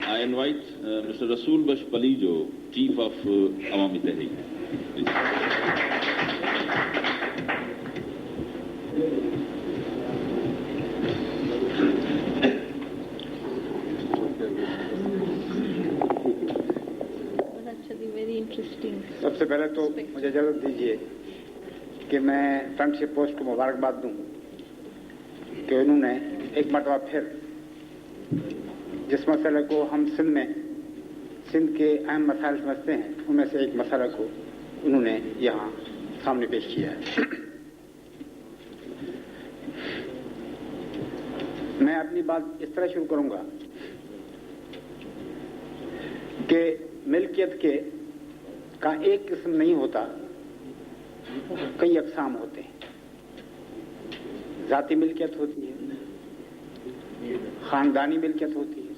I invite Mr. Rasool Bash Palijo, Chief of Awami Tehreek. सबसे पहले तो मुझे इजाजत दीजिए कि मैं फ्रेंडशिप पोस्ट को मुबारकबाद दूं कि उन्होंने एक मरतबा फिर जिस मसले को हम सिंध के अहम मसाइल समझते हैं उनमें से एक मसला को उन्होंने यहाँ सामने पेश किया है। मैं अपनी बात इस तरह शुरू करूंगा कि मिल्कियत का एक किस्म नहीं होता, कई अक़साम होते हैं। ज़ाती मिल्कियत होती है, खानदानी मिल्कियत होती है,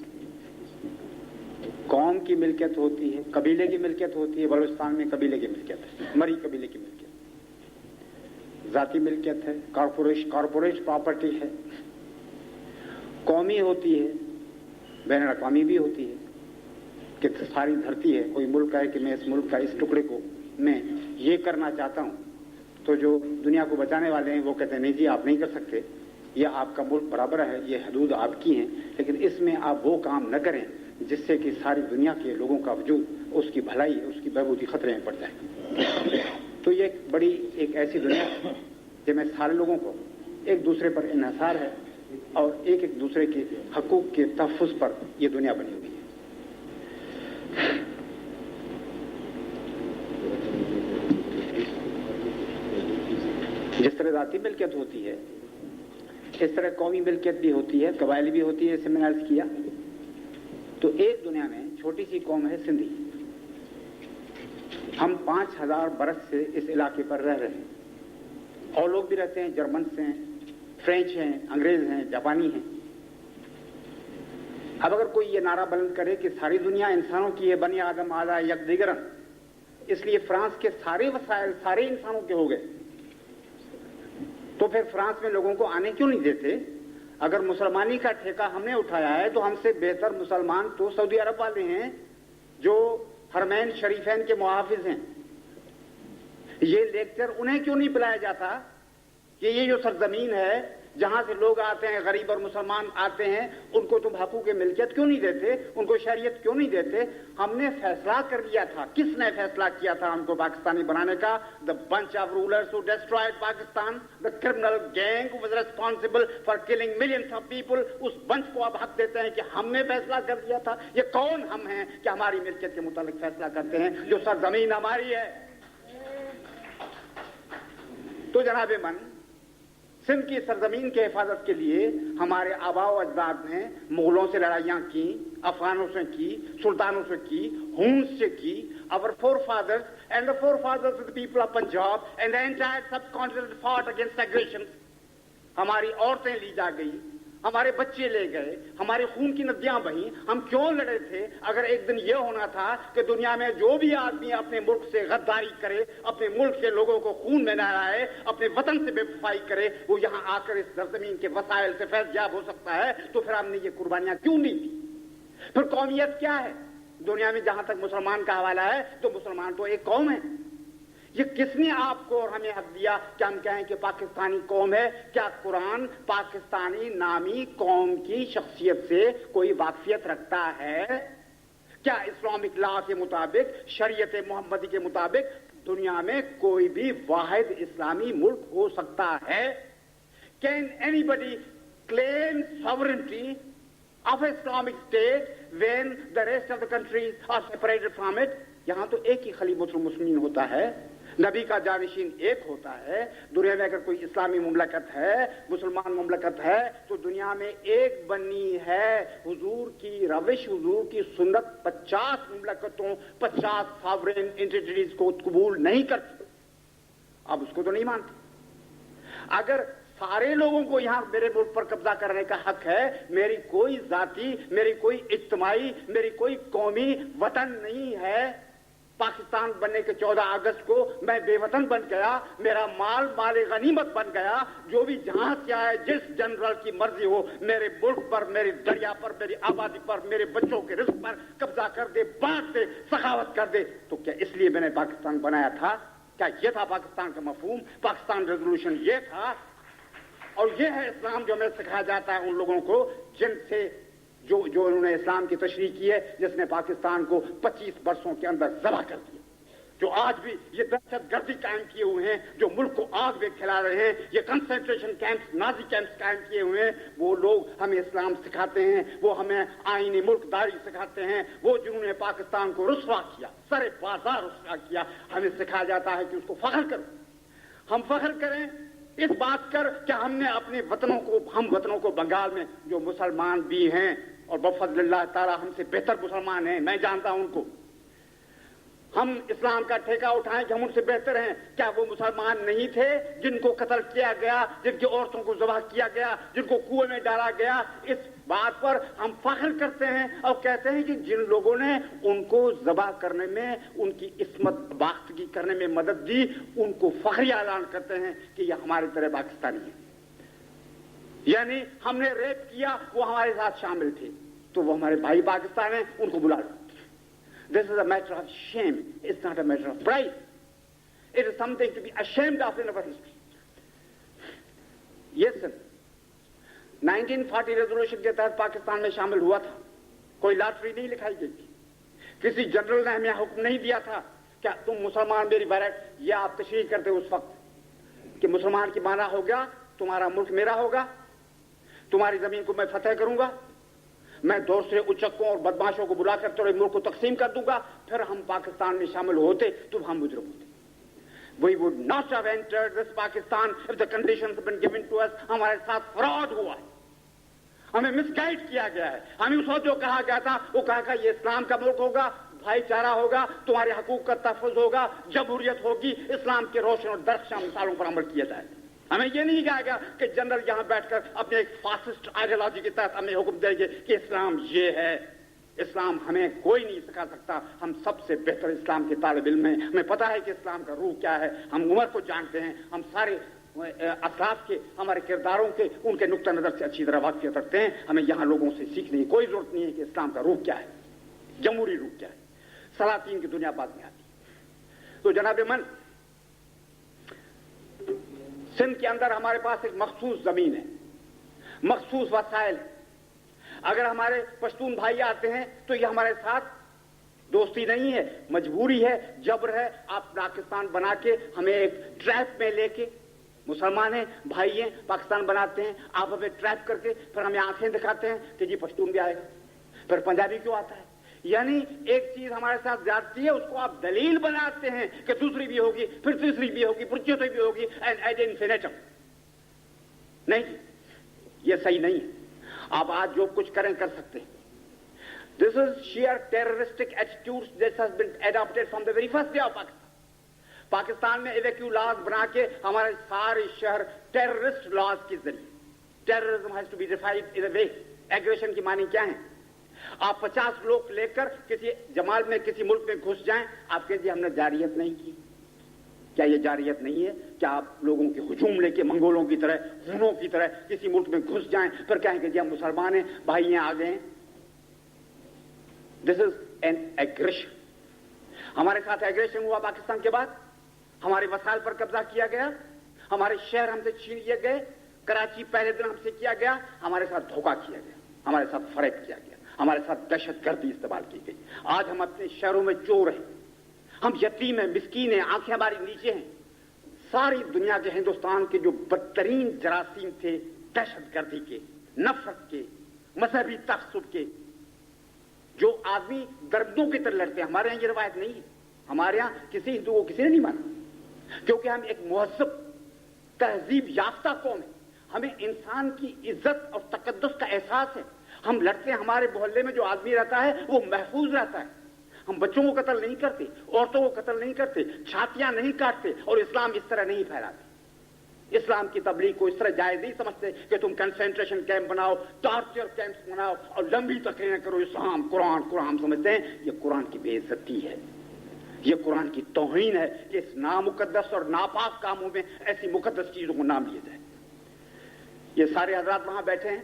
कौम की मिल्कियत होती है, कबीले की मिल्कियत होती है। बलूचिस्तान में कबीले की मिल्कियत है, मरी कबीले की मिल्कियत, ज़ाती मिल्कियत है, कॉरपोरेट प्रॉपर्टी है, कौमी होती है, बैनुल अक़वामी भी होती है कि सारी धरती है। कोई मुल्क है कि मैं इस मुल्क का इस टुकड़े को मैं ये करना चाहता हूं, तो जो दुनिया को बचाने वाले हैं वो कहते हैं नहीं जी आप नहीं कर सकते, ये आपका मुल्क बराबर है, ये हदूद आपकी हैं, लेकिन इसमें आप वो काम न करें जिससे कि सारी दुनिया के लोगों का वजूद, उसकी भलाई, उसकी बहबूदी खतरे में पड़ जाए। तो ये एक ऐसी दुनिया है जिसमें सारे लोगों को एक दूसरे पर इन्हिसार है और एक दूसरे के हकूक के तहफ़्फ़ुज़ पर यह दुनिया बनी हुई है। जिस तरह ज़ाती मिल्कियत होती है इस तरह कौमी मिल्कियत भी होती है, कबायली भी होती है। जैसे मैंने अर्ज़ किया तो एक दुनिया में छोटी सी कौम है सिंधी। हम 5000 बरस से इस इलाके पर रह रहे हैं और लोग भी रहते हैं, जर्मन हैं, फ्रेंच हैं, अंग्रेज हैं, जापानी हैं। अब अगर कोई ये नारा बुलंद करे कि सारी दुनिया इंसानों की है, बनी आदम आला यक दिगरन, इसलिए फ्रांस के सारे वसाइल सारे इंसानों के हो गए, तो फिर फ्रांस में लोगों को आने क्यों नहीं देते? अगर मुसलमानी का ठेका हमने उठाया है तो हमसे बेहतर मुसलमान तो सऊदी अरब वाले हैं जो हरमैन शरीफैन के मुहाफिज हैं। ये लेक्चर उन्हें क्यों नहीं पिलाया जाता कि ये जो सरजमीन है जहां से लोग आते हैं, गरीब और मुसलमान आते हैं, उनको तुम हकूक़ मिल्कियत क्यों नहीं देते, उनको शरीयत क्यों नहीं देते? हमने फैसला कर लिया था। किसने फैसला किया था हमको पाकिस्तानी बनाने का? The bunch of rulers who destroyed Pakistan, the criminal gang who was responsible for killing millions of people. उस बंच को आप हक देते हैं कि हमने फैसला कर दिया था। ये कौन हम हैं कि हमारी मिल्कियत के मुतालिक फैसला करते हैं, जो सरजमीन हमारी है? तो जनाब मन, सिंध की सरजमीन के हिफाजत के लिए हमारे आबाओ अजदाद ने मुगलों से लड़ाइयां की, अफगानों से की, सुल्तानों से की, हुन्स से की। Our forefathers and the forefathers of the people of Punjab and the entire subcontinent fought against aggression. हमारी औरतें ली जा गई, हमारे बच्चे ले गए, हमारे खून की नदियां बही। हम क्यों लड़े थे? अगर एक दिन यह होना था कि दुनिया में जो भी आदमी अपने मुल्क से गद्दारी करे, अपने मुल्क के लोगों को खून में नहलाए, अपने वतन से बेवफाई करे, वो यहां आकर इस सरजमीन के वसाइल से फैज़याब हो सकता है, तो फिर हमने ये कुर्बानियां क्यों दी थी? फिर कौमियत क्या है? दुनिया में जहां तक मुसलमान का हवाला है तो मुसलमान तो एक कौम है। ये किसने आपको और हमें हक दिया कि हम कहें कि पाकिस्तानी कौम है? क्या कुरान पाकिस्तानी नामी कौम की शख्सियत से कोई वाकफियत रखता है? क्या इस्लामिक लॉ के मुताबिक, शरीयत मोहम्मदी के मुताबिक दुनिया में कोई भी वाहिद इस्लामी मुल्क हो सकता है? Can anybody claim sovereignty of Islamic state when the rest of the countries are separated from it? यहां तो एक ही खलीफतुल मुस्लिमीन होता है, नबी का जानिशीन एक होता है। दुनिया में अगर कोई इस्लामी मुमलकत है, मुसलमान मुमलकत है, तो दुनिया में एक बनी है। हुजूर की रविश, हुजूर की सुन्नत 50 मुमलकतों, 50 सॉवरेन एंटिटीज को कबूल नहीं करती। अब उसको तो नहीं मानते। अगर सारे लोगों को यहां मेरे मुल्क पर कब्जा करने का हक है, मेरी कोई जाति, मेरी कोई इज्तिमाई, मेरी कोई कौमी वतन नहीं है, पाकिस्तान बनने के 14 अगस्त को मैं बेवतन बन गया, मेरा माल गनीमत बन गया, जो भी जहां से आए, जिस जनरल की मर्जी हो, मेरे मुल्क पर, मेरी दरिया पर, मेरी आबादी पर, मेरे बच्चों के रिस्क पर कब्जा कर दे, बांट दे, सखावत कर दे। तो क्या इसलिए मैंने पाकिस्तान बनाया था? क्या ये था पाकिस्तान का मफहूम? पाकिस्तान रेजोल्यूशन ये था? और ये है इस्लाम जो हमें सिखाया जाता है उन लोगों को जिनसे जो उन्होंने इस्लाम की तशरीह की है, जिसने पाकिस्तान को 25 वर्षों के अंदर ज़बह कर दिया, जो आज भी ये दहशतगर्दी कायम किए हुए हैं, जो मुल्क को आग में खिला रहे हैं, ये कंसंट्रेशन कैंप्स, नाजी कैंप्स कायम किए हुए हैं, वो लोग हमें इस्लाम सिखाते हैं, वो हमें आईनी मुल्कदारी सिखाते हैं, वो जिन्होंने पाकिस्तान को रुस्वा किया, सरे बाजार रुस्वा किया, हमें सिखाया जाता है कि उसको फख्र करो। हम फख्र करें इस बात कर कि हमने अपने हम वतनों को बंगाल में जो मुसलमान भी हैं और बफज़लिल्लाह ताला हमसे बेहतर मुसलमान हैं, मैं जानता हूं उनको, हम इस्लाम का ठेका उठाएं कि हम उनसे बेहतर हैं। क्या वो मुसलमान नहीं थे जिनको कत्ल किया गया, जिनकी औरतों को ज़बह किया गया, जिनको कुएं में डाला गया? इस बात पर हम फख्र करते हैं और कहते हैं कि जिन लोगों ने उनको ज़बह करने में, उनकी इस्मत बाख्तगी करने में मदद दी, उनको फख्रिया ऐलान करते हैं कि ये हमारी तरह पाकिस्तानी है। यानी हमने रेप किया, वो हमारे साथ शामिल थे, तो वो हमारे भाई पाकिस्तान हैं, उनको बुला लो। This is a matter of shame. It's not a matter of pride. It is something to be ashamed of in our history. Yes, sir. 1940 resolution के तहत पाकिस्तान में शामिल हुआ था, कोई लॉटरी नहीं लिखाई गई थी, किसी जनरल ने हमें हुक्म नहीं दिया था क्या तुम मुसलमान मेरी बैरक, ये आप तशरीह करते उस वक्त कि मुसलमान की माना हो गया, तुम्हारा मुल्क मेरा होगा, तुम्हारी जमीन को मैं फतेह करूंगा, मैं दूसरे उचक्कों और बदमाशों को बुलाकर तुम्हारे मुल्क को तकसीम कर दूंगा। फिर हम पाकिस्तान में शामिल होते तो हम मुजरिम होते। We would not have entered this Pakistan if the conditions had been given to us. हमारे साथ फ्रॉड हुआ है, हमें मिसगाइड किया गया है। हमें उस वक्त जो कहा गया था वो कहा ये इस्लाम का मुल्क होगा, भाईचारा होगा, तुम्हारे हकूक का तहफ़्फ़ुज़ होगा, जमहूरियत होगी, इस्लाम के रोशन और दरख्शां मिसालों पर अमल किया जाएगा। हमें ये नहीं कहा गया कि जनरल यहां बैठकर अपने एक फासिस्ट आइडियोलॉजी के तहत हमें हुक्म देंगे कि इस्लाम ये है। इस्लाम हमें कोई नहीं सिखा सकता, हम सबसे बेहतर इस्लाम के तालिब इल्म हैं, हमें पता है कि इस्लाम का रूह क्या है, हम उमर को जानते हैं, हम सारे असलाफ के, हमारे किरदारों के, उनके नुक्ता नजर से अच्छी तरह वाकिफियत रखते हैं। हमें यहां लोगों से सीखने की कोई जरूरत नहीं है कि इस्लाम का रूह क्या है, जमहूरी रूह क्या है, सलातीन की दुनिया बाद में आती है। तो जनाब मन, सिंध के अंदर हमारे पास एक मखसूस जमीन है, मखसूस वसाइल है। अगर हमारे पश्तून भाई आते हैं तो ये हमारे साथ दोस्ती नहीं है, मजबूरी है, जबर है। आप पाकिस्तान बना के हमें एक ट्रैप में लेके, मुसलमान हैं, भाई हैं, पाकिस्तान बनाते हैं, आप हमें ट्रैप करके फिर हमें आंखें दिखाते हैं कि जी पश्तून भी आएगा, फिर पंजाबी क्यों आता है। यानी एक चीज हमारे साथ ज्यादती है, उसको आप दलील बनाते हैं कि दूसरी भी होगी, फिर तीसरी भी होगी, फिर चौथी भी होगी, एंड एड इन्फिनिटम। नहीं, ये सही नहीं है। आप आज जो कुछ करें कर सकते हैं। This is sheer terroristic attitude this has been adopted from the very first day of Pakistan. Pakistan में इवैक्यू लॉज बना के हमारे सारे शहर टेररिस्ट लॉज के जरिए, terrorism has to be defined in a way. Aggression की मानी क्या है? आप 50 लोग लेकर किसी जमाल में, किसी मुल्क में घुस जाएं, आप कहेंगे हमने जारियत नहीं की। क्या ये जारियत नहीं है? क्या आप लोगों के हुजूम लेके मंगोलों की तरह, हूनों की तरह किसी मुल्क में घुस जाएं, फिर कहेंगे जी हम मुसलमान हैं, भाई यहाँ आ गए हैं? This is an aggression. हमारे साथ एग्रेशन हुआ पाकिस्तान के बाद, हमारे वसाइल पर कब्जा किया गया, हमारे शहर हमसे छीन लिए गए, कराची पहले दिन हमसे किया गया, हमारे साथ धोखा किया गया, हमारे साथ फरेब किया गया, हमारे साथ दहशतगर्दी इस्तेमाल की गई। आज हम अपने शहरों में चोर हैं, हम यतीम हैं, मिस्कीन हैं, आंखें हमारी नीचे हैं। सारी दुनिया के, हिंदुस्तान के जो बदतरीन जरासीम थे, दहशतगर्दी के, नफरत के, मजहबी तअस्सुब के, जो आदमी दर्दों की तरह लड़ते हैं, हमारे यहां ये रवायत नहीं है। हमारे यहां किसी हिंदू को किसी ने नहीं माना, क्योंकि हम एक मुहज़्ज़ब, तहजीब याफ्ता कौम है। हमें इंसान की इज्जत और तकद्दुस का एहसास है। हम लड़ते हैं, हमारे मोहल्ले में जो आदमी रहता है वो महफूज रहता है। हम बच्चों को कत्ल नहीं करते, औरतों को कत्ल नहीं करते, छातियां नहीं काटते, और इस्लाम इस तरह नहीं फैलाते। इस्लाम की तबलीग को इस तरह जायज नहीं समझते कि तुम कंसेंट्रेशन कैंप बनाओ, टॉर्चर कैंप्स बनाओ और लंबी तकरीरें करो, इस्लाम कुरान कुरान समझते हैं। ये कुरान की बेइज्जती है। یہ قرآن کی توہین ہے کہ اس نامقدس اور ناپاک کاموں میں ایسی مقدس چیزوں کو نام لیا جائے. یہ سارے حضرات وہاں بیٹھے ہیں,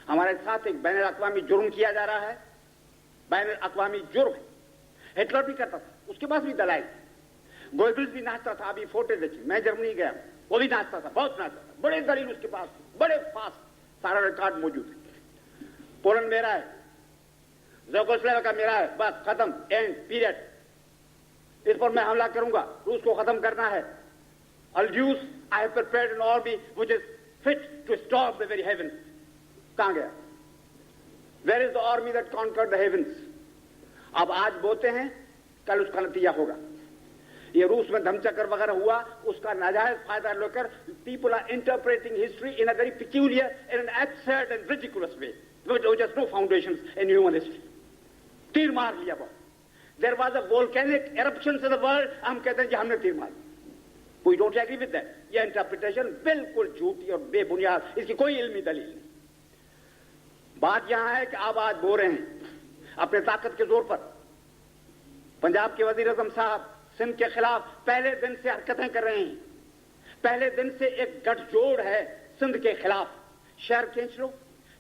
ہمارے ساتھ ایک بین الاقوامی جرم کیا جا رہا ہے, بین الاقوامی جرم ہے. ہٹلر بھی کرتا تھا, اس کے پاس بھی دلائل تھے. گوئبلز بھی ناچتا تھا, ابھی فوٹو دیکھیں, میں جرمنی گیا, وہ بھی ناچتا تھا, بہت ناچتا تھا, بڑے دلیل اس کے پاس, بڑے پاس سارا ریکارڈ موجود ہے. پولینڈ میرا ہے, زوگوسلاویا کا میرا ہے, بس ختم, اینڈ پیریڈ. اس پر میں حملہ کروں گا, روس کو ختم کرنا ہے. الجیوس I have prepared an army which is fit to storm the very heavens. کہاں گیا؟ Where is the army that conquered the heavens? اب آج بولتے ہیں, کل اس کا نتیجہ ہوگا. یہ روس میں دھم چکر وغیرہ ہوا, اس کا ناجائز فائدہ لے کر people are interpreting history in a very peculiar, in an absurd and ridiculous way, which has no foundations in human history. تیر مار لیا بہت. There was a volcanic eruptions in the world, ہم کہتے ہیں کہ ہم نے تیر مار. We don't agree with that. یہ انٹرپریٹیشن بالکل جھوٹی اور بے بنیاد, اس کی کوئی علمی دلیل نہیں. بات یہاں ہے کہ آپ آج بول رہے ہیں اپنے طاقت کے زور پر. پنجاب کے وزیر اعظم صاحب سندھ کے خلاف پہلے دن سے حرکتیں کر رہے ہیں. پہلے دن سے ایک گٹھ جوڑ ہے سندھ کے خلاف. شہر کھینچ لو,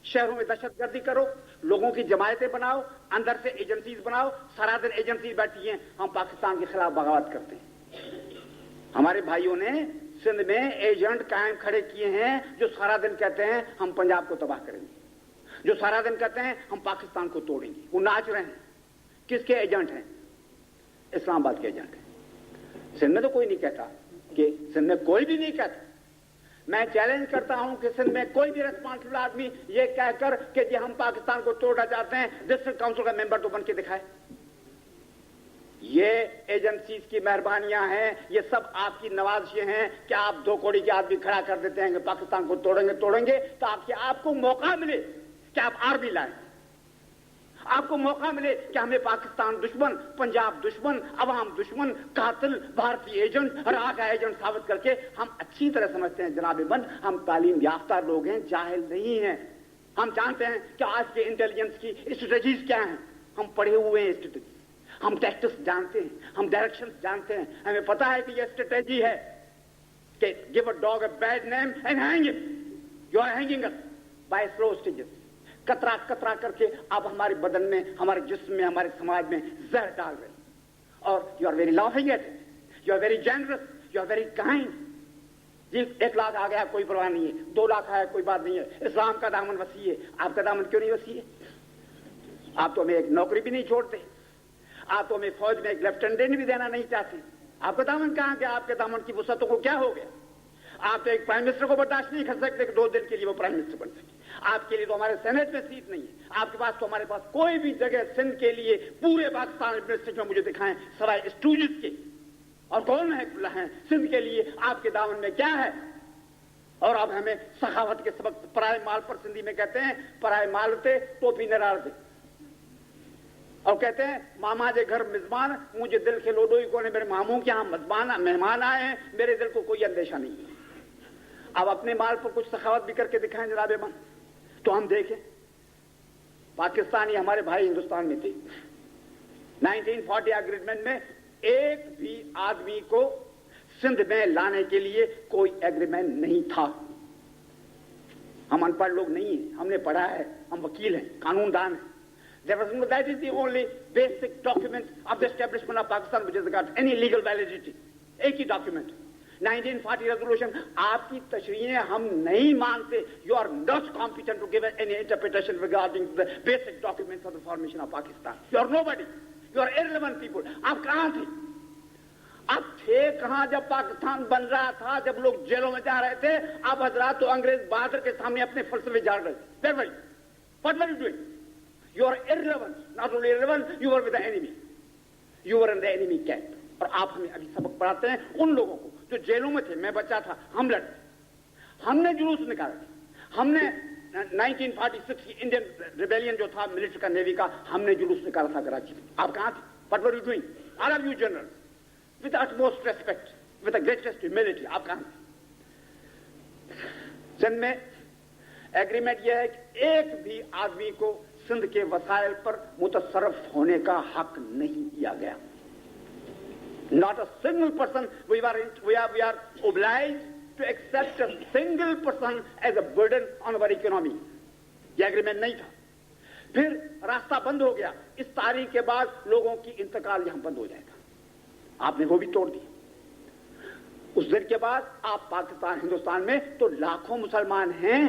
شہروں میں دہشت گردی کرو, لوگوں کی جماعتیں بناؤ, اندر سے ایجنسیز بناؤ, سارا دن ایجنسیز بیٹھی ہیں, ہم پاکستان کے خلاف بغاوت کرتے ہیں. ہمارے بھائیوں نے سندھ میں ایجنٹ قائم کھڑے کیے ہیں جو سارا دن کہتے ہیں ہم پنجاب کو تباہ کریں گے, جو سارا دن کہتے ہیں ہم پاکستان کو توڑیں گے. وہ ناچ رہے ہیں. کس کے ایجنٹ ہیں؟ اسلام آباد کے ایجنٹ ہیں. سندھ میں تو کوئی نہیں کہتا, کہ سندھ میں کوئی بھی نہیں کہتا. میں چیلنج کرتا ہوں کہ سندھ میں کوئی بھی ریسپانسبل آدمی یہ کہہ کر کہ جی ہم پاکستان کو توڑنا چاہتے ہیں, ڈسٹرکٹ کاؤنسل کا ممبر تو بن کے دکھائے. یہ ایجنسیز کی مہربانیاں ہیں, یہ سب آپ کی نوازشیں ہیں کہ آپ 2 کوڑی کے آدمی کھڑا کر دیتے ہیں کہ پاکستان کو توڑیں گے تاکہ آپ کو موقع ملے کہ آپ آرمی لائیں, آپ کو موقع ملے کہ ہمیں پاکستان دشمن, پنجاب دشمن, عوام دشمن, قاتل, بھارتی ایجنٹ, راکا ایجنٹ ثابت کر کے. ہم اچھی طرح سمجھتے ہیں جناب من, ہم تعلیم یافتہ لوگ ہیں, جاہل نہیں ہیں. ہم جانتے ہیں کہ آج کے انٹیلیجنس کی اسٹریٹجیز کیا ہیں. ہم پڑھے ہوئے ہیں اسٹریٹجیز, ہم ٹیکٹس جانتے ہیں, ہم ڈائریکشنز جانتے ہیں. ہمیں پتا ہے کہ یہ اسٹریٹجی ہے کہ give a dog a bad name and hang him. You are hanging us by slow stages. کترا کترا کر کے آپ ہمارے بدن میں, ہمارے جسم میں, ہمارے سماج میں زہر ڈال رہے ہیں. اور you are very laughing at it, you are very generous, you are very kind. جی 1 لاکھ آ گیا کوئی پرواہ نہیں ہے, 2 لاکھ آیا کوئی بات نہیں ہے. اسلام کا دامن وسیع ہے, آپ کا دامن کیوں نہیں وسیع ہے؟ آپ تو ہمیں ایک نوکری بھی نہیں چھوڑتے, آپ تو ہمیں فوج میں ایک لیفٹیننٹ بھی دینا نہیں چاہتے. آپ کا دامن کہاں گیا؟ آپ کے دامن کی وسعتوں کو کیا ہو گیا؟ آپ تو ایک پرائم منسٹر کو برداشت نہیں کر سکتے کہ 2 دن کے لیے وہ پرائم منسٹر بن سکے. آپ کے لیے تو ہمارے سینٹ میں سیٹ نہیں ہے. آپ کے پاس تو ہمارے پاس کوئی بھی جگہ سندھ کے لیے پورے پاکستان ایڈمنسٹریشن میں مجھے دکھائیں سوائے اسٹوڈنٹس کے. اور کون ہے سندھ کے لیے آپ کے دامن میں کیا ہے؟ اور اب ہمیں سخاوت کے سبق پرائے مال پر سندھی میں کہتے ہیں پرائے مال تے ٹوپی نرال دے, اور کہتے ہیں ماما جے گھر میزبان, مجھے دل کے لوڈو ہی کونے, میرے ماموں کے یہاں مہمان آئے ہیں, میرے دل کو کوئی اندیشہ نہیں ہے. اب اپنے مال پر کچھ سخاوت بھی کر کے دکھائیں جناب من, تو ہم دیکھیں. پاکستانی ہمارے بھائی ہندوستان میں تھے. 1940 اگریمنٹ میں ایک بھی آدمی کو سندھ میں لانے کے لیے کوئی ایگریمنٹ نہیں تھا. ہم ان پڑھ لوگ نہیں ہیں, ہم نے پڑھا ہے, ہم وکیل ہیں, قانون دان ہیں. That is the only basic document of the establishment of Pakistan which has got any legal validity. ایک ہی ڈاکیومنٹ 1940 ریزولوشن. آپ کی تشریحیں ہم نہیں مانتے. You are not competent to give any interpretation regarding the basic documents of the formation of Pakistan. You are nobody. You are irrelevant people. آپ کہاں تھے؟ آپ تھے کہاں جب پاکستان بن رہا تھا, جب لوگ جیلوں میں جا رہے تھے؟ آپ حضرات تو انگریز بہادر کے سامنے اپنے فلسفے جاڑ رہے تھے. Where were you? What were you doing? You are irrelevant. Not only irrelevant, you were with the enemy. You were in the enemy camp. اور آپ ہمیں ابھی سبق پڑھاتے ہیں ان لوگوں کو جو جیلوں میں تھے. میں بچہ تھا, ہم لڑے, ہم نے جلوس نکالا تھا. ہم نے 1946 کی انڈین ریبیلین جو تھا ملٹری کا, نیوی کا, ہم نے جلوس نکالا تھا کراچی میں. آپ کہاں تھے؟ What were you doing? All of you generals, with the utmost respect, with the greatest humility, آپ کہاں تھے؟ سندھ میں ایگریمنٹ یہ ہے کہ ایک بھی آدمی کو سندھ کے وسائل پر متصرف ہونے کا حق نہیں دیا گیا. Not a single person, we are obliged to accept a single person as a burden on our economy. ये एग्रीमेंट नहीं था. फिर रास्ता बंद हो गया. इस तारीख के बाद लोगों की इंतकाल यहां बंद हो जाएगा. आपने वो भी तोड़ दिया. उस दिन के बाद आप पाकिस्तान, हिंदुस्तान में तो लाखों मुसलमान हैं.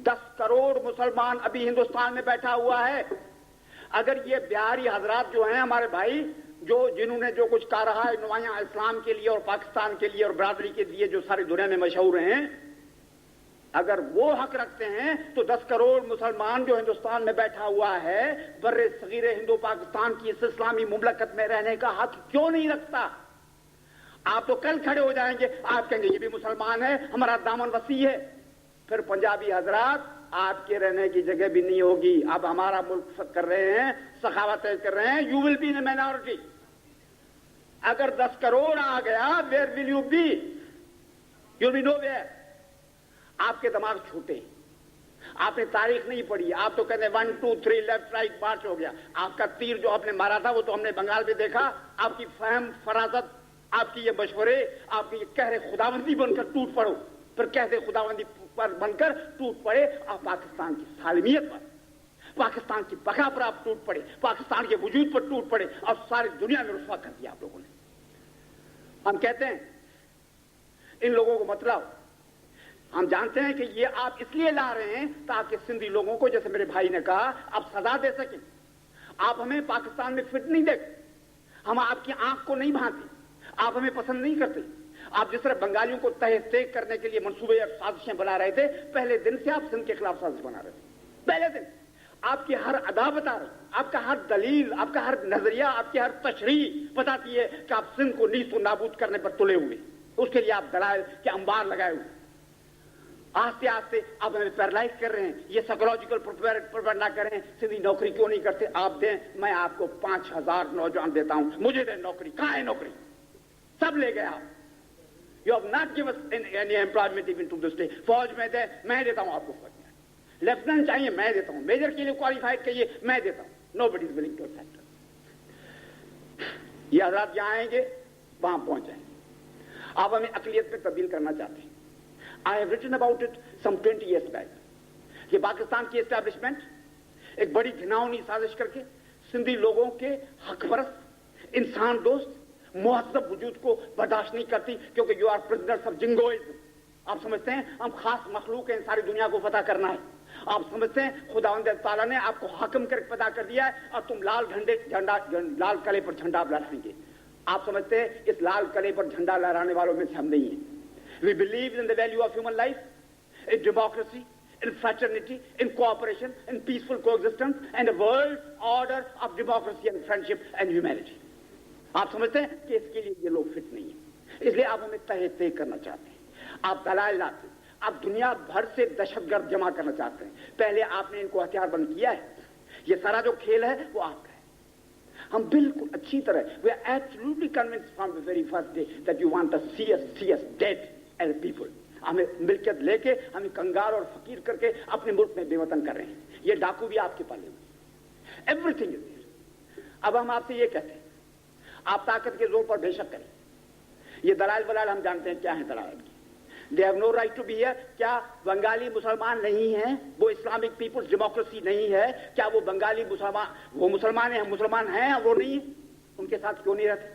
10 करोड़ मुसलमान अभी हिंदुस्तान में बैठा हुआ है. अगर ये बिहारी हजरात जो हैं हमारे भाई, जिन्होंने जो कुछ कहा रहा है नुमाया इस्लाम के लिए और पाकिस्तान के लिए और बरादरी के लिए, जो सारी दुनिया में मशहूर हैं, अगर वो हक रखते हैं तो 10 करोड़ मुसलमान जो हिंदुस्तान में बैठा हुआ है, बर्रे सगीरे हिंदू पाकिस्तान की इस इस्लामी मुमलकत में रहने का हक क्यों नहीं रखता? आप तो कल खड़े हो जाएंगे, आप कहेंगे ये भी मुसलमान है, हमारा दामन वसी है. फिर पंजाबी हजरात, आपके रहने की जगह भी नहीं होगी. अब हमारा मुल्क कर रहे हैं, सखावतें कर रहे हैं. You will be in a minority. अगर 10 करोड़ आ गया, where will you be? You will be nowhere. आपके दिमाग छोटे, आपने तारीख नहीं पढ़ी. आप तो कहते हैं 1 2 3 लेफ्ट राइट मार्च हो गया. आपका तीर जो आपने मारा था वो तो हमने बंगाल में देखा. आपकी फहम, फरासत, आपकी ये मशवरे, आपकी ये कहरे खुदाबंदी बनकर टूट पड़ो. फिर कहते खुदाबंदी पर बनकर टूट पड़े आप पाकिस्तान की सालमियत पर, पाकिस्तान की बका पर आप टूट पड़े, पाकिस्तान के वजूद पर टूट पड़े और सारी दुनिया में रुस्वा कर दिया आप लोगों ने. हम कहते हैं इन लोगों को मत लाओ. हम जानते हैं कि ये आप इसलिए ला रहे हैं ताकि सिंधी लोगों को, जैसे मेरे भाई ने कहा, आप सजा दे सकें. आप हमें पाकिस्तान में फिट नहीं देखते, हम आपकी आंख को नहीं भांते, आप हमें पसंद नहीं करते. आप जिस तरह बंगालियों को तहे तेग करने के लिए मंसूबे और साजिशें बना रहे थे, पहले दिन से आप सिंध के खिलाफ साजिश बना रहे थे. पहले दिन आपकी हर अदा बता रहे, आपका हर दलील, आपका हर नजरिया, आपकी हर तशरीह बताती है कि आप सिंध को नीस्त नाबूद करने पर तुले हुए. उसके लिए आप दलाइल के अंबार लगाए हुए. आस्ते आस्ते आप हमें पैरालाइज कर रहे हैं. ये साइकोलॉजिकल प्रोपेगेंडा कर रहे हैं. सिंधी नौकरी क्यों नहीं करते? आप दें, मैं आपको 5000 नौजवान देता हूं. मुझे दें नौकरी. कहां है नौकरी? सब ले गए आप. You have not given us any employment even to this day. फौज में दे, मैं देता हूं आपको फौज में. लेफ्टिनेंट चाहिए, मैं देता हूं. मेजर के लिए क्वालिफाइड चाहिए, मैं देता हूं. Nobody is willing to accept it. ये हजरात यहां आएंगे, वहां पहुंच जाएंगे. आप हमें अकलियत में तब्दील करना चाहते हैं. I have written about it some 20 years back. ये पाकिस्तान की एस्टैब्लिशमेंट एक बड़ी घिनौनी साजिश करके सिंधी लोगों के हकपरस्त, इंसान दोस्त, मुहज्जब वजूद को बर्दाश्त नहीं करती, क्योंकि you are prisoners of jingoism. आप समझते हैं हम खास मखलूक हैं, सारी दुनिया को फतह करना है. आप समझते हैं खुदावंद ताला ने आपको हाकिम करके पैदा कर दिया है और तुम लाल लाल कले पर झंडा लहराएंगे. आप समझते हैं इस लाल कले पर झंडा लहराने वालों में से हम नहीं हैं. We believe in the value of human life, in democracy, in fraternity, in cooperation, in peaceful coexistence, and a world order of democracy and friendship and humanity. आप समझते हैं कि इसके लिए ये लोग फिट नहीं है, इसलिए आप हमें तहे तय करना चाहते हैं. आप दलाल लाते हैं, आप दुनिया भर से दहशतगर्द जमा करना चाहते हैं. पहले आपने इनको हथियारबंद किया है. ये सारा जो खेल है वो आपका है. हम बिल्कुल अच्छी तरह, we are absolutely convinced from the very first day that you want to see us dead as people. हमें मिल्कियत लेके हमें कंगाल और फकीर करके अपने मुल्क में बेवतन कर रहे हैं. ये डाकू भी आपके पाले हुए. Everything is there. अब हम आपसे ये कहते हैं, आप ताकत के जोर पर बेशक करें. ये दलाल वलाल हम जानते हैं क्या है दलाल की. They have no right to be here. क्या बंगाली मुसलमान नहीं है? वो इस्लामिक पीपुल्स डेमोक्रेसी नहीं है? क्या वो बंगाली मुसलमान, वो मुसलमान है, हम मुसलमान हैं और वो नहीं है? उनके साथ क्यों नहीं रहते?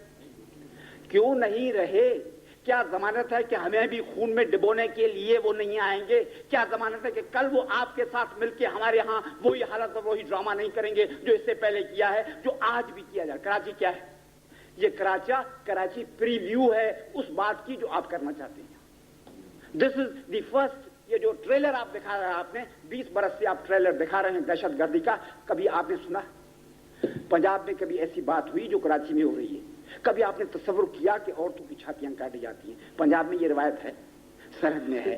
क्यों नहीं रहे? क्या जमानत है कि हमें भी खून में डिबोने के लिए वो नहीं आएंगे? क्या जमानत है कि कल वो आपके साथ मिलकर हमारे यहां वही हालत और वही ड्रामा नहीं करेंगे जो इससे पहले किया है, जो आज भी किया जाए? कराची क्या है? ये कराची प्रीव्यू है उस बात की जो आप करना चाहते हैं. This is the first. ये जो ट्रेलर आप दिखा रहे हैं, आपने 20 बरस से आप ट्रेलर दिखा रहे हैं दहशतगर्दी का. कभी आपने सुना पंजाब में कभी ऐसी बात हुई जो कराची में हो रही है? कभी आपने तस्वुर किया कि औरतों की छातियां काटी जाती हैं? पंजाब में ये रिवायत है, सरहद में है,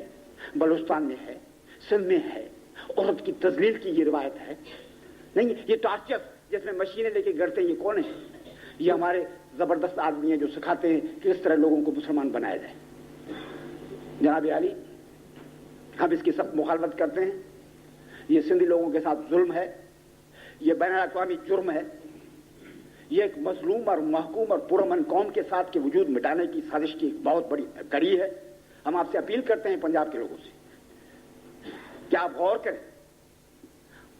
बलूचिस्तान में है, सिंध में है. औरत की तजलील की ये रिवायत है. नहीं, ये टॉर्चर जिसमें मशीनें लेके गढ़ते हैं, ये कौन है? ये हमारे जबरदस्त आदमी हैं जो सिखाते हैं कि इस तरह लोगों को मुसलमान बनाया जाए. जनाब आली, हम इसकी सख्त मुखालफत करते हैं. ये सिंधी लोगों के साथ जुल्म है, ये बैनुल अक़वामी जुर्म है. یہ ایک مظلوم اور محکوم اور پرامن قوم کے ساتھ کے وجود مٹانے کی سازش کی ایک بہت بڑی کڑی ہے. ہم آپ سے اپیل کرتے ہیں پنجاب کے لوگوں سے کہ آپ غور کریں.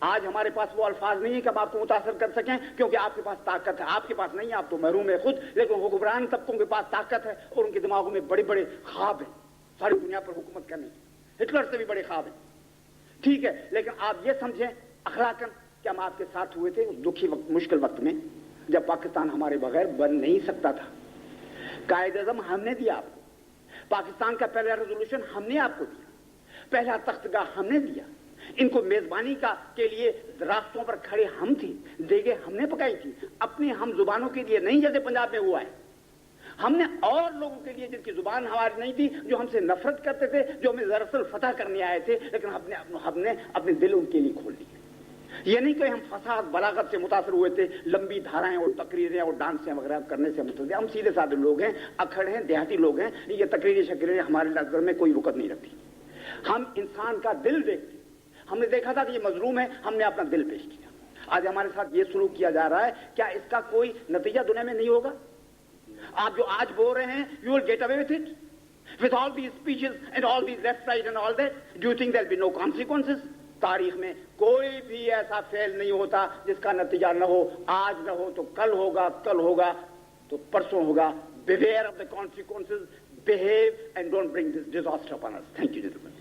آج ہمارے پاس وہ الفاظ نہیں ہے کہ ہم آپ کو متاثر کر سکیں, کیونکہ آپ کے پاس طاقت ہے. آپ کے پاس نہیں ہے, آپ تو محروم ہے خود, لیکن حکمران طبقوں کے پاس طاقت ہے اور ان کے دماغوں میں بڑے بڑے خواب ہیں ساری دنیا پر حکومت کرنے کے. ہٹلر سے بھی بڑے خواب ہیں, ٹھیک ہے, لیکن آپ یہ سمجھیں اخلاقاً کہ ہم آپ کے ساتھ ہوئے تھے اس دکھی وقت, مشکل وقت میں, جب پاکستان ہمارے بغیر بن نہیں سکتا تھا. قائد اعظم ہم نے دیا آپ کو, پاکستان کا پہلا ریزولوشن ہم نے آپ کو دیا, پہلا تختگاہ ہم نے دیا, ان کو میزبانی کے لیے راستوں پر کھڑے ہم تھے, دیگیں ہم نے پکائی تھی, اپنی ہم زبانوں کے لیے نہیں جیسے پنجاب میں ہوا ہے. ہم نے اور لوگوں کے لیے جن کی زبان ہماری نہیں تھی, جو ہم سے نفرت کرتے تھے, جو ہمیں دراصل فتح کرنے آئے تھے, لیکن ہم نے اپنے دل ان کے لیے کھول دیے. یہ نہیں کہ ہم فساد بلاغت سے متاثر ہوئے تھے, لمبی دھارائیں اور تقریریں اور ڈانسیں وغیرہ کرنے سے متاثر. ہم سیدھے سادے لوگ ہیں, اکھڑ ہیں, دیہاتی لوگ ہیں. یہ تقریری شکریاں ہمارے نظر میں کوئی رکت نہیں رکھتی. ہم انسان کا دل دیکھتے. ہم نے دیکھا تھا کہ یہ مظلوم ہے, ہم نے اپنا دل پیش کیا. آج ہمارے ساتھ یہ سلوک کیا جا رہا ہے, کیا اس کا کوئی نتیجہ دنیا میں نہیں ہوگا؟ آپ جو آج بول رہے ہیں, you will get away with it with all these speeches and all these left right and all that. Do you think there will be no consequences? تاریخ میں کوئی بھی ایسا فعل نہیں ہوتا جس کا نتیجہ نہ ہو. آج نہ ہو تو کل ہوگا, کل ہوگا تو پرسوں ہوگا. Beware of the consequences, behave and don't bring this disaster upon us. Thank you, gentlemen.